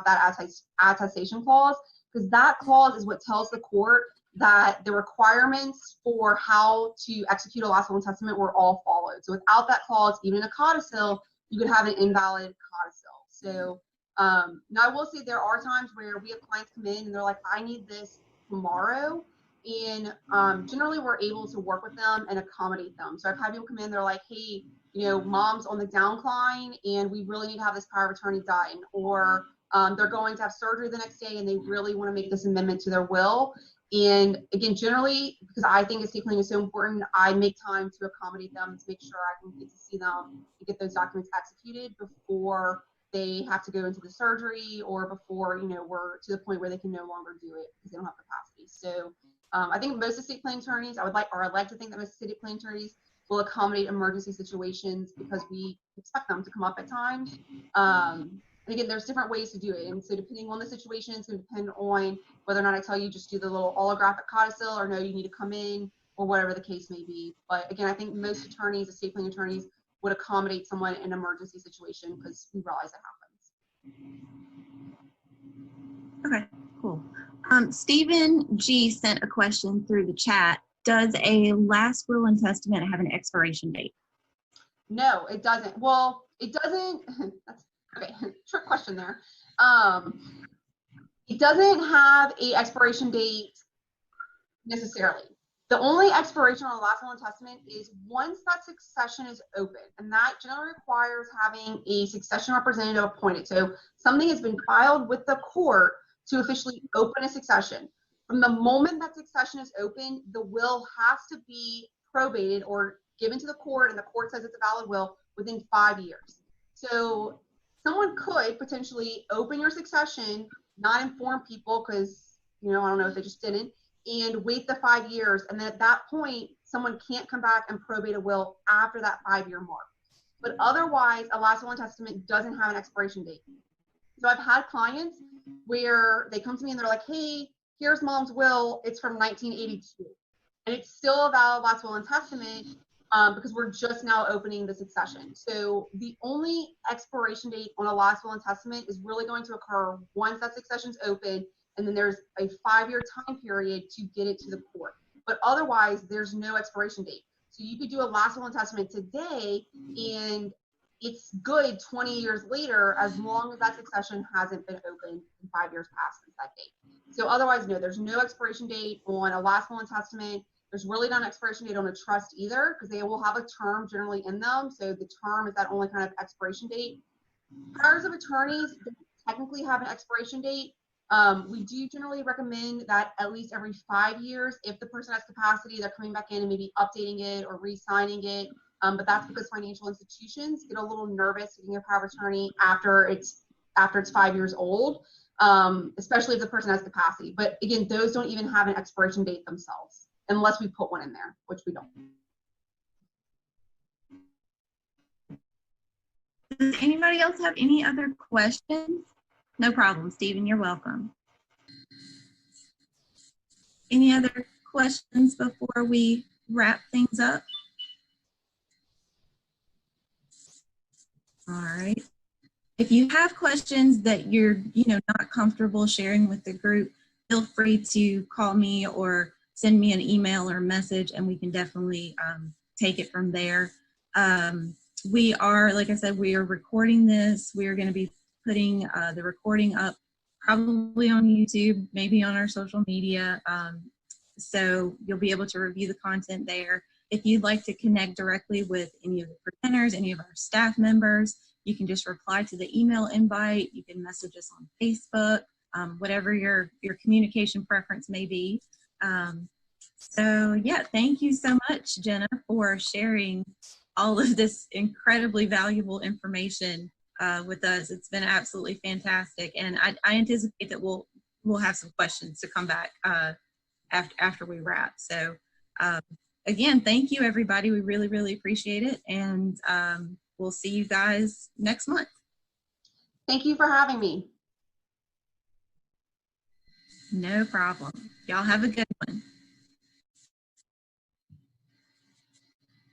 [SPEAKER 5] that attestation clause, because that clause is what tells the court that the requirements for how to execute a last will and testament were all followed. So without that clause, even in a codicil, you could have an invalid codicil. So now I will say there are times where we have clients come in and they're like, I need this tomorrow. And generally we're able to work with them and accommodate them. So I've had people come in, they're like, hey, you know, mom's on the downcline and we really need to have this power of attorney done. Or they're going to have surgery the next day and they really want to make this amendment to their will. And again, generally, because I think estate planning is so important, I make time to accommodate them to make sure I can get to see them and get those documents executed before they have to go into the surgery, or before, you know, we're to the point where they can no longer do it because they don't have capacity. So I think most estate planning attorneys, I'd like to think that most estate planning attorneys will accommodate emergency situations because we expect them to come up at times. And again, there's different ways to do it. And so depending on the situation, it's going to depend on whether or not I tell you just do the little allographic codicil, or no, you need to come in, or whatever the case may be. But again, I think most attorneys, estate planning attorneys, would accommodate someone in an emergency situation because we realize it happens.
[SPEAKER 1] Okay, cool. Stephen G sent a question through the chat. Does a last will and testament have an expiration date?
[SPEAKER 5] No, it doesn't. Well, it doesn't. That's okay. Trick question there. It doesn't have a expiration date necessarily. The only expiration on a last will and testament is once that succession is open, and that generally requires having a succession representative appointed. So something has been filed with the court to officially open a succession. From the moment that succession is open, the will has to be probated or given to the court, and the court says it's a valid will within 5 years. So someone could potentially open your succession, not inform people because, you know, I don't know if they just didn't, and wait the 5 years. And then at that point, someone can't come back and probate a will after that 5-year mark. But otherwise, a last will and testament doesn't have an expiration date. So I've had clients where they come to me and they're like, hey, here's mom's will. It's from 1982. And it's still a valid last will and testament because we're just now opening the succession. So the only expiration date on a last will and testament is really going to occur once that succession's open, and then there's a 5-year time period to get it to the court. But otherwise, there's no expiration date. So you could do a last will and testament today, and it's good 20 years later, as long as that succession hasn't been open and 5 years past since that date. So otherwise, no, there's no expiration date on a last will and testament. There's really not an expiration date on a trust either, because they will have a term generally in them. So the term is that only kind of expiration date. Powers of attorneys don't technically have an expiration date. We do generally recommend that at least every 5 years, if the person has capacity, they're coming back in and maybe updating it or re-signing it. But that's because financial institutions get a little nervous getting a power of attorney after it's 5 years old, especially if the person has capacity. But again, those don't even have an expiration date themselves, unless we put one in there, which we don't.
[SPEAKER 1] Does anybody else have any other questions? No problem, Stephen, you're welcome. Any other questions before we wrap things up? All right. If you have questions that you're, not comfortable sharing with the group, feel free to call me or send me an email or message, and we can definitely take it from there. We are, like I said, we are recording this. We are going to be putting the recording up probably on YouTube, maybe on our social media. So you'll be able to review the content there. If you'd like to connect directly with any of the presenters, any of our staff members, you can just reply to the email invite. You can message us on Facebook, whatever your communication preference may be. So yeah, thank you so much, Jenna, for sharing all of this incredibly valuable information with us. It's been absolutely fantastic, and I anticipate that we'll have some questions to come back after we wrap. So again, thank you, everybody. We really, really appreciate it, and we'll see you guys next month.
[SPEAKER 5] Thank you for having me.
[SPEAKER 1] No problem. Y'all have a good one.